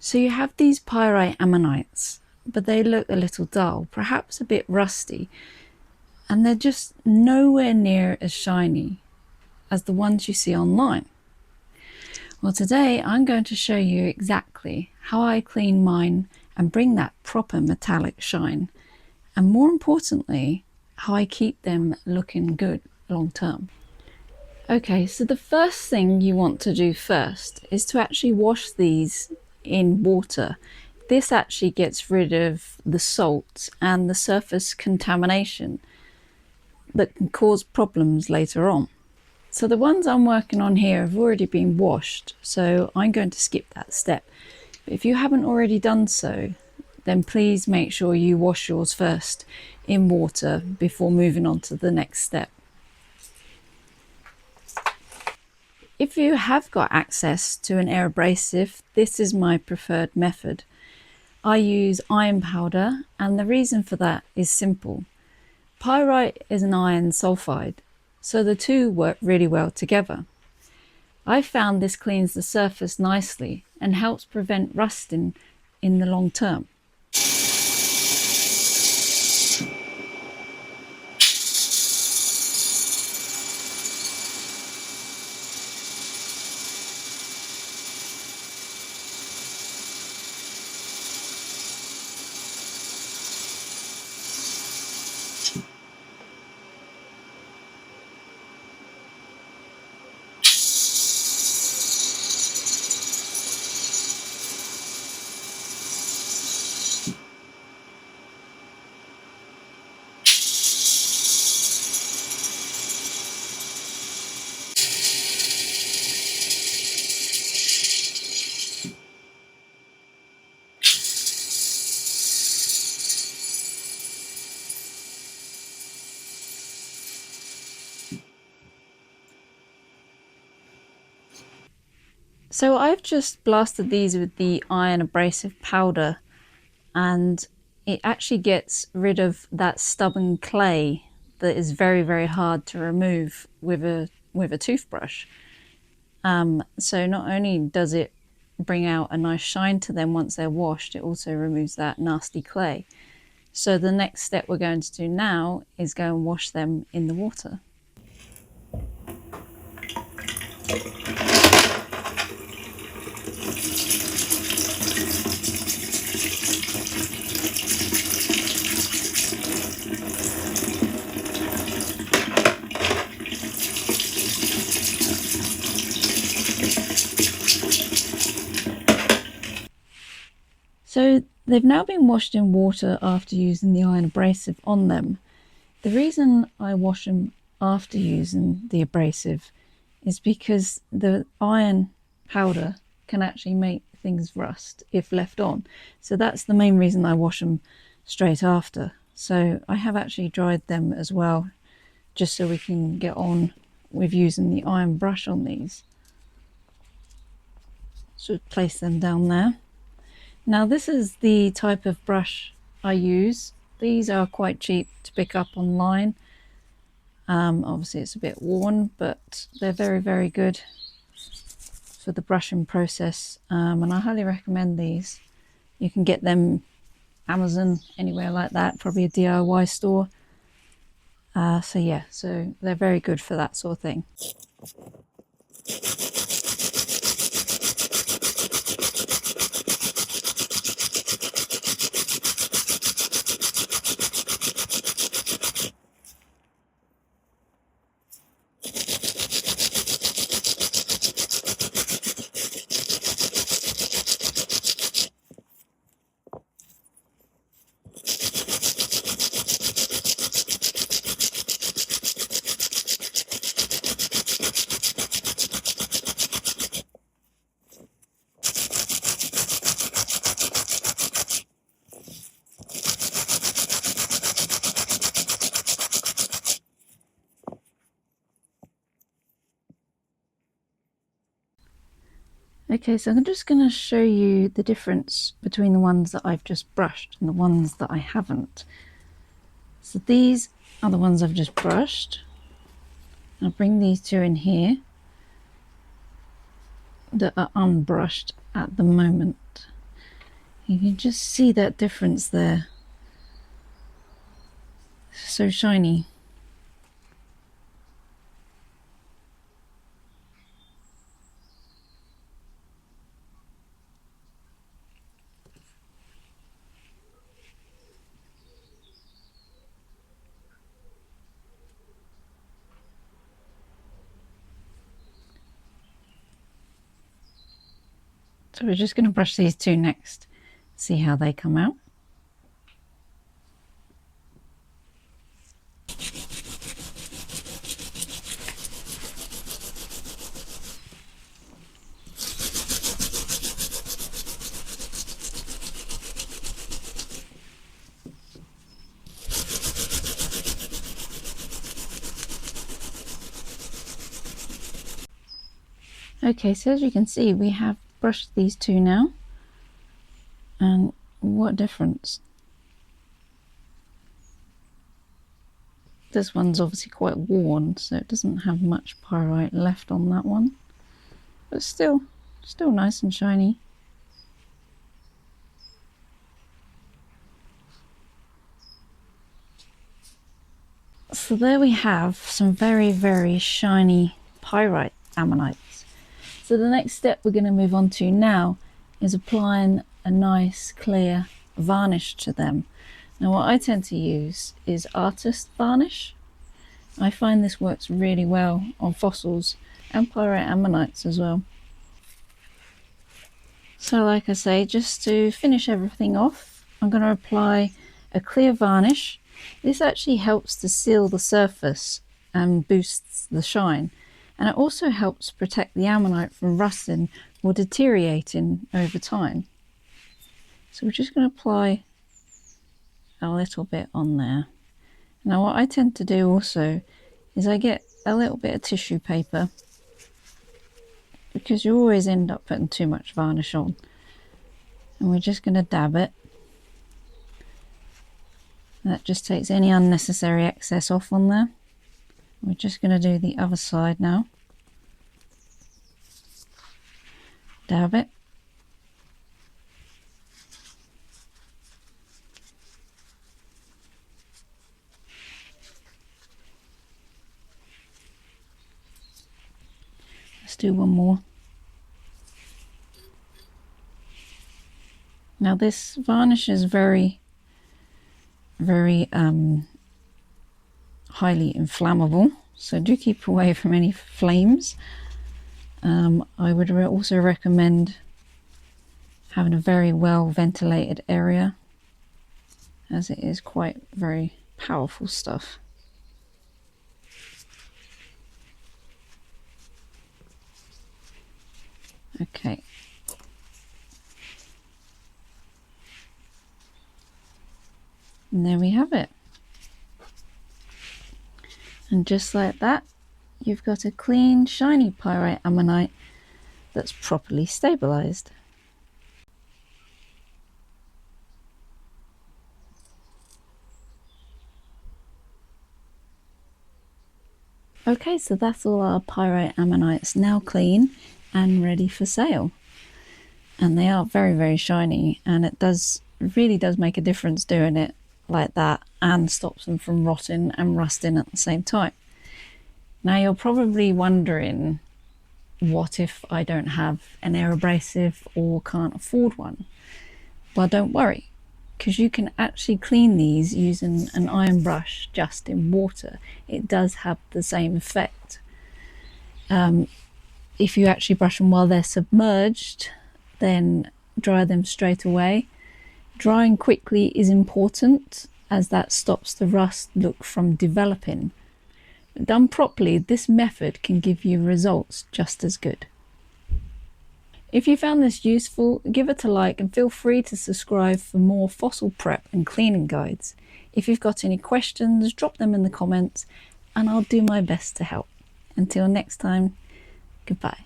So you have these pyrite ammonites, but they look a little dull, perhaps a bit rusty, and they're just nowhere near as shiny as the ones you see online. Well, today I'm going to show you exactly how I clean mine and bring that proper metallic shine, and more importantly, how I keep them looking good long term. Okay, so the first thing you want to do first is to actually wash these in water. This actually gets rid of the salt and the surface contamination that can cause problems later on. So the ones I'm working on here have already been washed, so I'm going to skip that step. But if you haven't already done so, then please make sure you wash yours first in water before moving on to the next step. If you have got access to an air abrasive, this is my preferred method. I use iron powder, and the reason for that is simple. Pyrite is an iron sulfide, so the two work really well together. I found this cleans the surface nicely and helps prevent rusting in the long term. So I've just blasted these with the iron abrasive powder, and it actually gets rid of that stubborn clay that is very, very hard to remove with a toothbrush. So not only does it bring out a nice shine to them once they're washed, it also removes that nasty clay. So the next step we're going to do now is go and wash them in the water. So they've now been washed in water after using the iron abrasive on them. The reason I wash them after using the abrasive is because the iron powder can actually make things rust if left on. So that's the main reason I wash them straight after. So I have actually dried them as well, just so we can get on with using the iron brush on these. So place them down there. Now this is the type of brush I use. These are quite cheap to pick up online. Obviously it's a bit worn, but they're very, very good for the brushing process, and I highly recommend these. You can get them Amazon, anywhere like that, probably a DIY store. So yeah, so they're very good for that sort of thing. Okay, so I'm just going to show you the difference between the ones that I've just brushed and the ones that I haven't. So these are the ones I've just brushed. I'll bring these two in here that are unbrushed at the moment. You can just see that difference there. So shiny. So we're just going to brush these two next, see how they come out. Okay, so as you can see, we have brushed these two now, and what difference? This one's obviously quite worn, so it doesn't have much pyrite left on that one, but still nice and shiny. So there we have some very shiny pyrite ammonites. So the next step we're going to move on to now is applying a nice clear varnish to them. Now what I tend to use is artist varnish. I find this works really well on fossils and pyrite ammonites as well. So like I say, just to finish everything off, I'm going to apply a clear varnish. This actually helps to seal the surface and boosts the shine, and it also helps protect the ammonite from rusting or deteriorating over time. So we're just going to apply a little bit on there. Now what I tend to do also is I get a little bit of tissue paper, because you always end up putting too much varnish on, and we're just going to dab it. That just takes any unnecessary excess off on there. We're just going to do the other side now. Dab it. Let's do one more. Now this varnish is very highly inflammable, so do keep away from any flames. I would also recommend having a very well ventilated area, as it is quite very powerful stuff. Okay. And there we have it. And just like that, you've got a clean, shiny pyrite ammonite that's properly stabilized. Okay, so that's all our pyrite ammonites now clean and ready for sale. And they are very shiny, and it really does make a difference doing it like that, and stops them from rotting and rusting at the same time. Now you're probably wondering, what if I don't have an air abrasive or can't afford one? Well, don't worry, because you can actually clean these using an iron brush just in water. It does have the same effect. If you actually brush them while they're submerged, then dry them straight away. Drying quickly is important, as that stops the rust look from developing. Done properly, this method can give you results just as good. If you found this useful, give it a like and feel free to subscribe for more fossil prep and cleaning guides. If you've got any questions, drop them in the comments and I'll do my best to help. Until next time, goodbye.